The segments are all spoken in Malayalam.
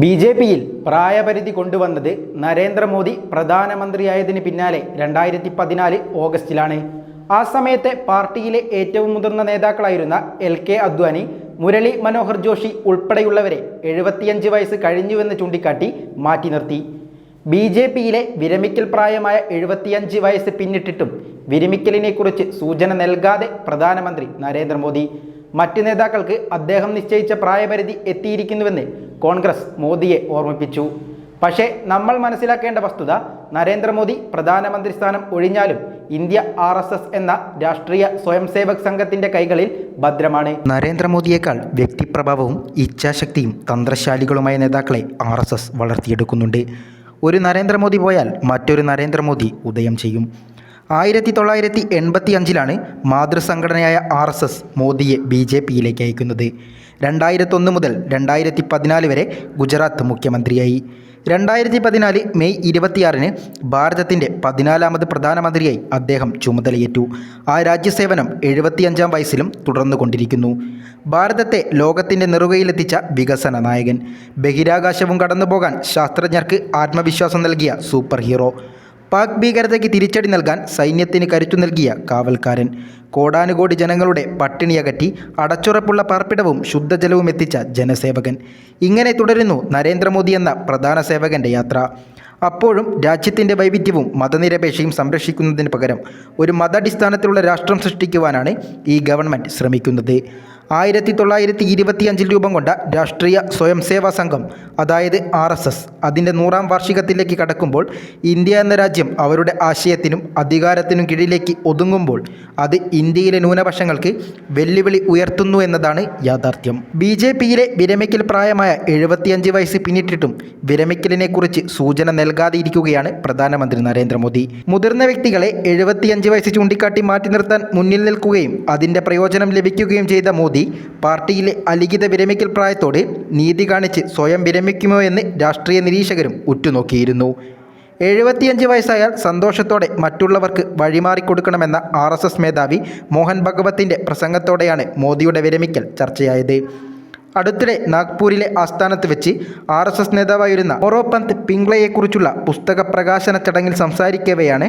ബി.ജെ.പിയിൽ പ്രായപരിധി കൊണ്ടുവന്നത് നരേന്ദ്രമോദി പ്രധാനമന്ത്രിയായതിന് പിന്നാലെ 2014 ഓഗസ്റ്റിലാണ്. ആ സമയത്തെ പാർട്ടിയിലെ ഏറ്റവും മുതിർന്ന നേതാക്കളായിരുന്ന എൽ.കെ. അദ്വാനി, മുരളി മനോഹർ ജോഷി ഉൾപ്പെടെയുള്ളവരെ 75 വയസ്സ് കഴിഞ്ഞുവെന്ന് ചൂണ്ടിക്കാട്ടി മാറ്റി നിർത്തി. ബി.ജെ.പിയിലെ വിരമിക്കൽ പ്രായമായ 75 വയസ്സ് പിന്നിട്ടിട്ടും വിരമിക്കലിനെക്കുറിച്ച് സൂചന നൽകാതെ പ്രധാനമന്ത്രി നരേന്ദ്രമോദി. മറ്റ് നേതാക്കൾക്ക് അദ്ദേഹം നിശ്ചയിച്ച പ്രായപരിധി എത്തിയിരിക്കുന്നുവെന്ന് കോൺഗ്രസ് മോദിയെ ഓർമ്മിപ്പിച്ചു. പക്ഷേ നമ്മൾ മനസ്സിലാക്കേണ്ട വസ്തുത, നരേന്ദ്രമോദി പ്രധാനമന്ത്രി സ്ഥാനം ഒഴിഞ്ഞാലും ഇന്ത്യ RSS എന്ന രാഷ്ട്രീയ സ്വയംസേവക് സംഘത്തിന്റെ കൈകളിൽ ഭദ്രമാണ്. നരേന്ദ്രമോദിയേക്കാൾ വ്യക്തിപ്രഭാവവും ഇച്ഛാശക്തിയും തന്ത്രശാലികളുമായ നേതാക്കളെ RSS വളർത്തിയെടുക്കുന്നുണ്ട്. ഒരു നരേന്ദ്രമോദി പോയാൽ മറ്റൊരു നരേന്ദ്രമോദി ഉദയം ചെയ്യും. 1985 മാതൃസംഘടനയായ RSS മോദിയെ ബി.ജെ.പിയിലേക്ക് അയക്കുന്നത്. 2001 മുതൽ 2014 വരെ ഗുജറാത്ത് മുഖ്യമന്ത്രിയായി. 2014 മെയ് 26 ഭാരതത്തിൻ്റെ 14ാമത് പ്രധാനമന്ത്രിയായി അദ്ദേഹം ചുമതലയേറ്റു. ആ രാജ്യസേവനം 75ാം വയസ്സിലും തുടർന്നുകൊണ്ടിരിക്കുന്നു. ഭാരതത്തെ ലോകത്തിൻ്റെ നെറുകയിലെത്തിച്ച വികസന നായകൻ, ബഹിരാകാശവും കടന്നുപോകാൻ ശാസ്ത്രജ്ഞർക്ക് ആത്മവിശ്വാസം നൽകിയ സൂപ്പർ ഹീറോ, പാക് ഭീകരതയ്ക്ക് തിരിച്ചടി നൽകാൻ സൈന്യത്തിന് കരുത്തു നൽകിയ കാവൽക്കാരൻ, കോടാനുകോടി ജനങ്ങളുടെ പട്ടിണിയകറ്റി അടച്ചുറപ്പുള്ള പാർപ്പിടവും ശുദ്ധജലവും എത്തിച്ച ജനസേവകൻ. ഇങ്ങനെ തുടരുന്നു നരേന്ദ്രമോദി എന്ന പ്രധാന സേവകൻ്റെ യാത്ര. അപ്പോഴും രാജ്യത്തിൻ്റെ വൈവിധ്യവും മതനിരപേക്ഷയും സംരക്ഷിക്കുന്നതിന് പകരം ഒരു മതാടിസ്ഥാനത്തിലുള്ള രാഷ്ട്രം സൃഷ്ടിക്കുവാനാണ് ഈ ഗവൺമെൻറ് ശ്രമിക്കുന്നത്. 1925 രൂപം കൊണ്ട രാഷ്ട്രീയ സ്വയംസേവാ സംഘം, അതായത് RSS, അതിൻ്റെ 100ാം വാർഷികത്തിലേക്ക് കടക്കുമ്പോൾ ഇന്ത്യ എന്ന രാജ്യം അവരുടെ ആശയത്തിനും അധികാരത്തിനും കീഴിലേക്ക് ഒതുങ്ങുമ്പോൾ അത് ഇന്ത്യയിലെ ന്യൂനപക്ഷങ്ങൾക്ക് വെല്ലുവിളി ഉയർത്തുന്നു എന്നതാണ് യാഥാർത്ഥ്യം. ബി.ജെ.പിയിലെ വിരമിക്കൽ പ്രായമായ 75 വയസ്സ് പിന്നിട്ടിട്ടും വിരമിക്കലിനെക്കുറിച്ച് സൂചന നൽകാതെ ഇരിക്കുകയാണ് പ്രധാനമന്ത്രി നരേന്ദ്രമോദി. മുതിർന്ന വ്യക്തികളെ 75 വയസ്സ് ചൂണ്ടിക്കാട്ടി മാറ്റി നിർത്താൻ മുന്നിൽ നിൽക്കുകയും അതിൻ്റെ പ്രയോജനം ലഭിക്കുകയും ചെയ്ത മോദി പാർട്ടിയിലെ അലിഖിത വിരമിക്കൽ പ്രായത്തോട് നീതി കാണിച്ച് സ്വയം വിരമിക്കുമോ എന്ന് രാഷ്ട്രീയ നിരീക്ഷകരും ഉറ്റുനോക്കിയിരുന്നു. 75 വയസ്സായാൽ സന്തോഷത്തോടെ മറ്റുള്ളവർക്ക് വഴിമാറിക്കൊടുക്കണമെന്ന RSS മേധാവി മോഹൻ ഭഗവത്തിൻ്റെ പ്രസംഗത്തോടെയാണ് മോദിയുടെ വിരമിക്കൽ ചർച്ചയായത്. അടുത്തിടെ നാഗ്പൂരിലെ ആസ്ഥാനത്ത് വെച്ച് RSS നേതാവായിരുന്ന മോറോപന്ത് പിംഗ്ലയെക്കുറിച്ചുള്ള പുസ്തക പ്രകാശന ചടങ്ങിൽ സംസാരിക്കവെയാണ്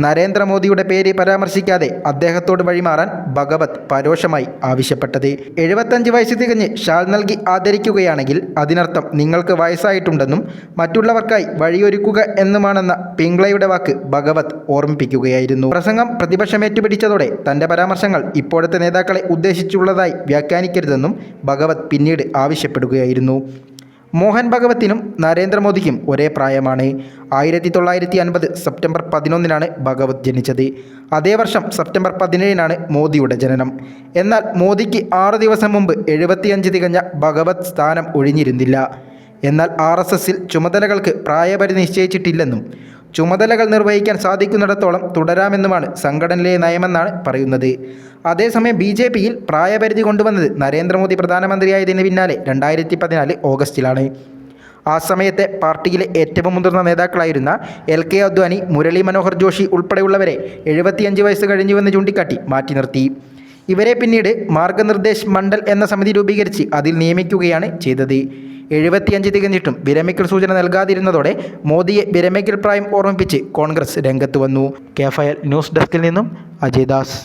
നരേന്ദ്രമോദിയുടെ പേര് പരാമർശിക്കാതെ അദ്ദേഹത്തോട് വഴിമാറാൻ ഭഗവത് പരോക്ഷമായി ആവശ്യപ്പെട്ടത്. 75 വയസ്സ് തികഞ്ഞ് ഷാൾ നൽകി ആദരിക്കുകയാണെങ്കിൽ അതിനർത്ഥം നിങ്ങൾക്ക് വയസ്സായിട്ടുണ്ടെന്നും മറ്റുള്ളവർക്കായി വഴിയൊരുക്കുക എന്നുമാണെന്ന പിംഗ്ലയുടെ വാക്ക് ഭഗവത് ഓർമ്മിപ്പിക്കുകയായിരുന്നു. പ്രസംഗം പ്രതിപക്ഷം ഏറ്റുപിടിച്ചതോടെ തൻ്റെ പരാമർശങ്ങൾ ഇപ്പോഴത്തെ നേതാക്കളെ ഉദ്ദേശിച്ചുള്ളതായി വ്യാഖ്യാനിക്കരുതെന്നും ഭഗവത് പിന്നീട് ആവശ്യപ്പെടുകയായിരുന്നു. മോഹൻ ഭഗവത്തിനും നരേന്ദ്രമോദിക്കും ഒരേ പ്രായമാണ്. 1950 സെപ്റ്റംബർ 11 ഭഗവത് ജനിച്ചത്. അതേ വർഷം സെപ്റ്റംബർ 17 മോദിയുടെ ജനനം. എന്നാൽ മോദിക്ക് 6 ദിവസം മുമ്പ് 75 തികഞ്ഞ ഭഗവത് സ്ഥാനം ഒഴിഞ്ഞിരുന്നില്ല. എന്നാൽ RSSൽ ചുമതലകൾക്ക് പ്രായപരിധി നിശ്ചയിച്ചിട്ടില്ലെന്നും ചുമതലകൾ നിർവഹിക്കാൻ സാധിക്കുന്നിടത്തോളം തുടരാമെന്നുമാണ് സംഘടനയിലെ നയമെന്നാണ് പറയുന്നത്. അതേസമയം ബി.ജെ.പിയിൽ പ്രായപരിധി കൊണ്ടുവന്നത് നരേന്ദ്രമോദി പ്രധാനമന്ത്രിയായതിന് പിന്നാലെ 2014 ഓഗസ്റ്റിലാണ്. ആ സമയത്തെ പാർട്ടിയിലെ ഏറ്റവും മുതിർന്ന നേതാക്കളായിരുന്ന എൽ.കെ. അദ്വാനി, മുരളി മനോഹർ ജോഷി ഉൾപ്പെടെയുള്ളവരെ 75 വയസ്സ് കഴിഞ്ഞുവെന്ന് ചൂണ്ടിക്കാട്ടി മാറ്റി നിർത്തി. ഇവരെ പിന്നീട് മാർഗനിർദ്ദേശ് മണ്ഡൽ എന്ന സമിതി രൂപീകരിച്ച് അതിൽ നിയമിക്കുകയാണ് ചെയ്തത്. 75 തികഞ്ഞിട്ടും വിരമിക്കൽ സൂചന നൽകാതിരുന്നതോടെ മോദിയെ വിരമിക്കൽ പ്രായം ഓർമ്മിപ്പിച്ച് കോൺഗ്രസ് രംഗത്ത് വന്നു. KFIL ന്യൂസ് ഡെസ്കിൽ നിന്നും അജയ് ദാസ്.